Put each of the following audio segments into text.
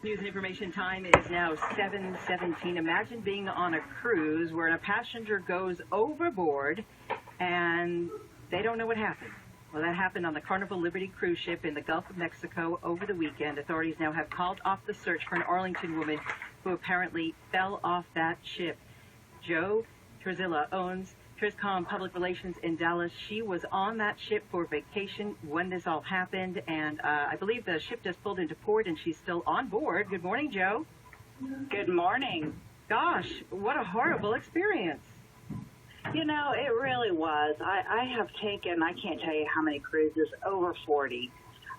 News and information time is now 7:17. Imagine being on a cruise where a passenger goes overboard and they don't know what happened. Well, that happened on the Carnival Liberty cruise ship in the Gulf of Mexico over the weekend. Authorities now have called off the search for an Arlington woman who apparently fell off that ship. Jo Trizila owns TrizCom Public Relations in Dallas. She was on that ship for vacation when this all happened, and I believe the ship just pulled into port and she's still on board. Good morning, Jo. Good morning. Gosh, what a horrible experience. You know, it really was. I have taken, I can't tell you how many cruises, over 40,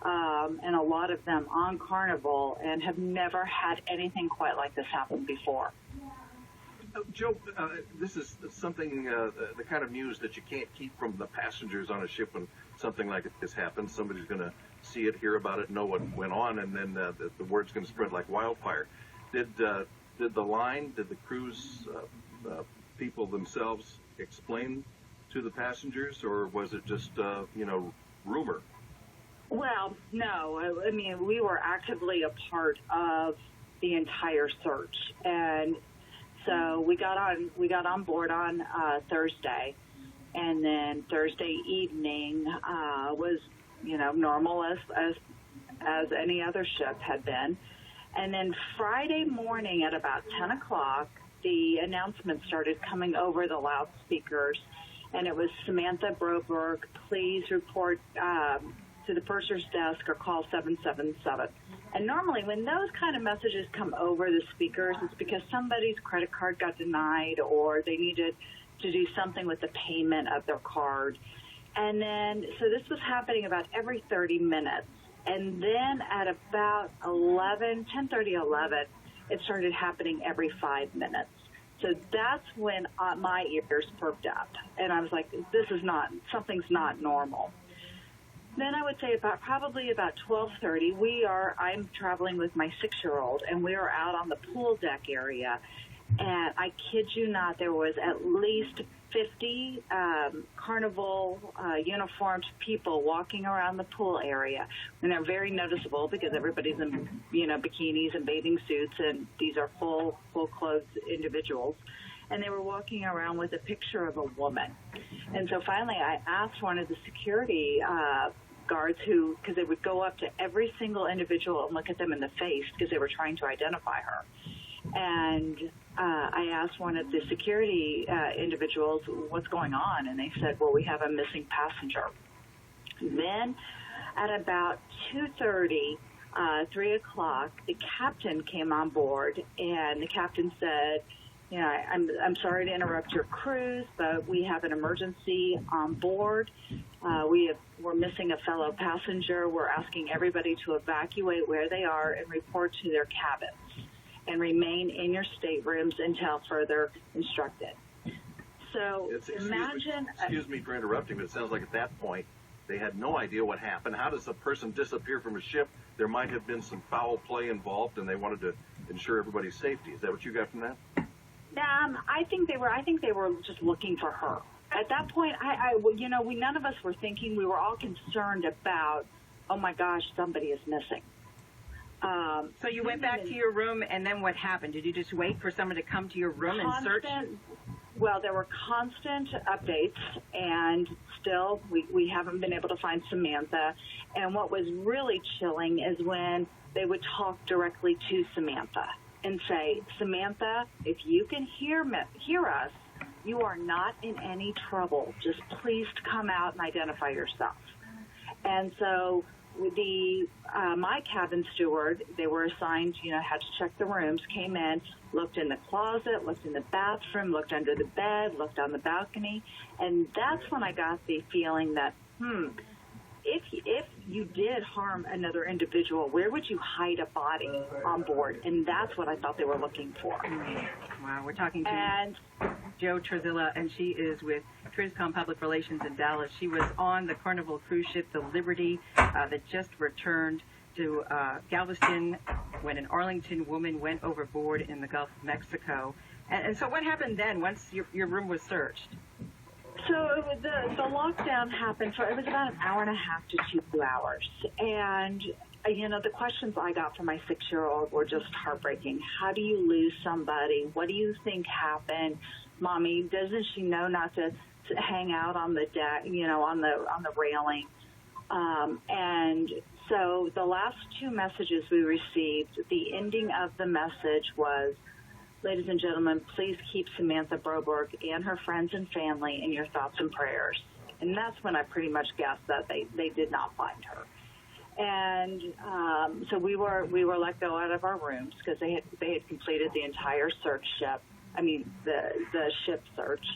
and a lot of them on Carnival, and have never had anything quite like this happen before. Jo, this is something, the kind of news that you can't keep from the passengers on a ship when something like this happens. Somebody's going to see it, hear about it, know what went on, and then the word's going to spread like wildfire. Did the cruise people themselves explain to the passengers, or was it just, rumor? Well, no. I mean, we were actively a part of the entire search, and so we got on board on Thursday, and then Thursday evening was, normal as any other ship had been. And then Friday morning at about 10 o'clock, the announcement started coming over the loudspeakers, and it was Samantha Broberg, please report to the purser's desk or call 777. And normally when those kind of messages come over the speakers, it's because somebody's credit card got denied or they needed to do something with the payment of their card. And then, so this was happening about every 30 minutes. And then at about 10:30, 11, it started happening every 5 minutes. So that's when my ears perked up. And I was like, something's not normal. Then I would say probably about 12:30, I'm traveling with my 6-year-old, and we are out on the pool deck area. And I kid you not, there was at least 50 Carnival uniformed people walking around the pool area. And they're very noticeable because everybody's in, bikinis and bathing suits, and these are full-clothed individuals. And they were walking around with a picture of a woman. And so finally I asked one of the security guards because they would go up to every single individual and look at them in the face because they were trying to identify her. And I asked one of the security individuals, what's going on? And they said, well, we have a missing passenger. Then at about 2:30, 3 o'clock, the captain came on board, and the captain said, I'm sorry to interrupt your cruise, but we have an emergency on board. We're missing a fellow passenger. We're asking everybody to evacuate where they are and report to their cabins and remain in your staterooms until further instructed. So Excuse me for interrupting, but it sounds like at that point they had no idea what happened. How does a person disappear from a ship? There might have been some foul play involved, and they wanted to ensure everybody's safety. Is that what you got from that? I think they were just looking for her. At that point, none of us were thinking. We were all concerned about, oh my gosh, somebody is missing. So you went back to your room, and then what happened? Did you just wait for someone to come to your room and search? Well, there were constant updates, and still we haven't been able to find Samantha. And what was really chilling is when they would talk directly to Samantha and say, Samantha, if you can hear us, you are not in any trouble. Just please come out and identify yourself. And so my cabin steward, they were assigned, had to check the rooms, came in, looked in the closet, looked in the bathroom, looked under the bed, looked on the balcony. And that's when I got the feeling that, if you did harm another individual, where would you hide a body on board? And that's what I thought they were looking for. Wow, we're talking to Jo Trizila, and she is with TrizCom Public Relations in Dallas. She was on the Carnival cruise ship, the Liberty, that just returned to Galveston when an Arlington woman went overboard in the Gulf of Mexico. And so what happened then once your room was searched? So the lockdown happened it was about an hour and a half to 2 hours. And the questions I got from my 6-year-old were just heartbreaking. How do you lose somebody? What do you think happened? Mommy, doesn't she know not to hang out on the deck, on the railing? And so the last 2 messages we received, the ending of the message was, ladies and gentlemen, please keep Samantha Broberg and her friends and family in your thoughts and prayers. And that's when I pretty much guessed that they did not find her. And so we were let go out of our rooms because they had completed the entire the ship search.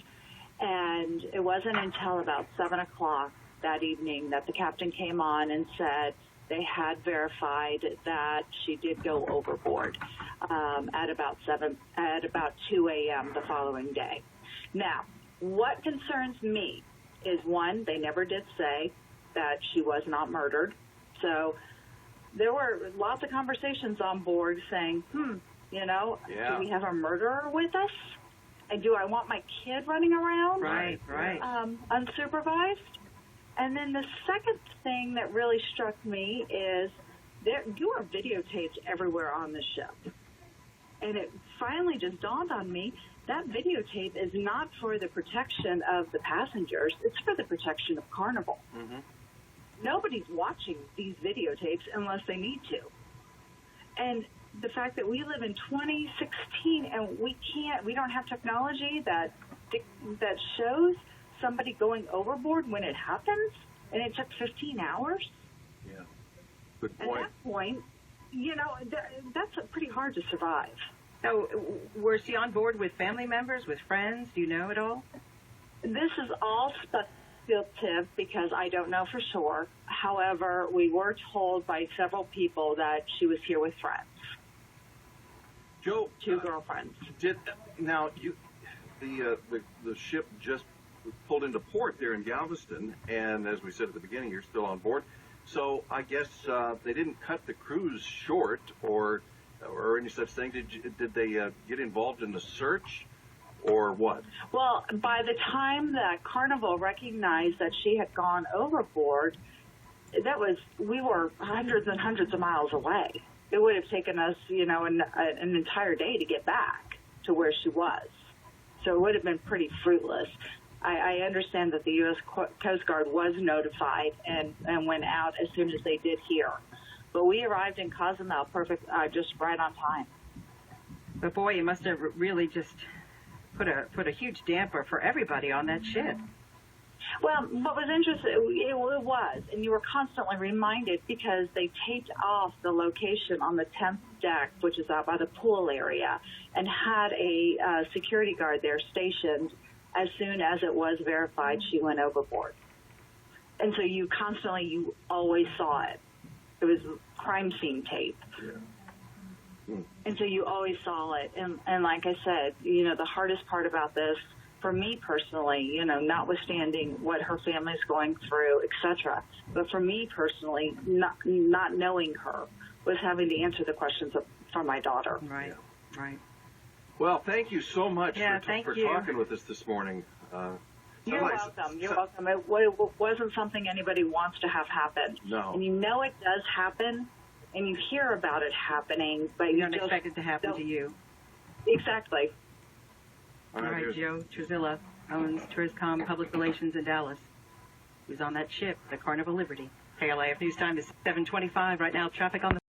And it wasn't until about 7 o'clock that evening that the captain came on and said they had verified that she did go overboard at about 2 a.m. the following day. Now, what concerns me is, one, they never did say that she was not murdered. So there were lots of conversations on board saying, do we have a murderer with us? And do I want my kid running around? Right. Unsupervised? And then the second thing that really struck me is you are videotaped everywhere on the ship. And it finally just dawned on me, that videotape is not for the protection of the passengers, it's for the protection of Carnival. Mm-hmm. Nobody's watching these videotapes unless they need to. And the fact that we live in 2016 and we don't have technology that shows somebody going overboard when it happens, and it took 15 hours. Yeah, good point. At that point, that's pretty hard to survive. So, was she on board with family members, with friends? Do you know at all? This is all speculative because I don't know for sure. However, we were told by several people that she was here with friends. Jo, 2 girlfriends. The ship just pulled into port there in Galveston, and as we said at the beginning, you're still on board. So I guess they didn't cut the cruise short or any such thing. Did they get involved in the search, or what? Well, by the time that Carnival recognized that she had gone overboard, we were hundreds and hundreds of miles away. It would have taken us, an entire day to get back to where she was. So it would have been pretty fruitless. I understand that the U.S. Coast Guard was notified and went out as soon as they did here. But we arrived in Cozumel just right on time. But boy, you must have really just put a huge damper for everybody on that ship. Well, what was interesting, it was, and you were constantly reminded because they taped off the location on the 10th deck, which is out by the pool area, and had a security guard there stationed as soon as it was verified she went overboard. And so you always saw it. It was crime scene tape. Yeah. And so you always saw it. And like I said, the hardest part about this, for me personally, notwithstanding what her family's going through, etc., but for me personally, not knowing her was having to answer the questions for my daughter. Right, right. Well, thank you so much for you. talking with us this morning. You're welcome. You're welcome. It wasn't something anybody wants to have happen. No. And it does happen, and you hear about it happening, but you don't expect it to happen to you. Exactly. All right, Jo Trizila owns TrizCom Public Relations in Dallas. Who's on that ship, the Carnival Liberty. KLIF News Time is 7:25 right now. Traffic on the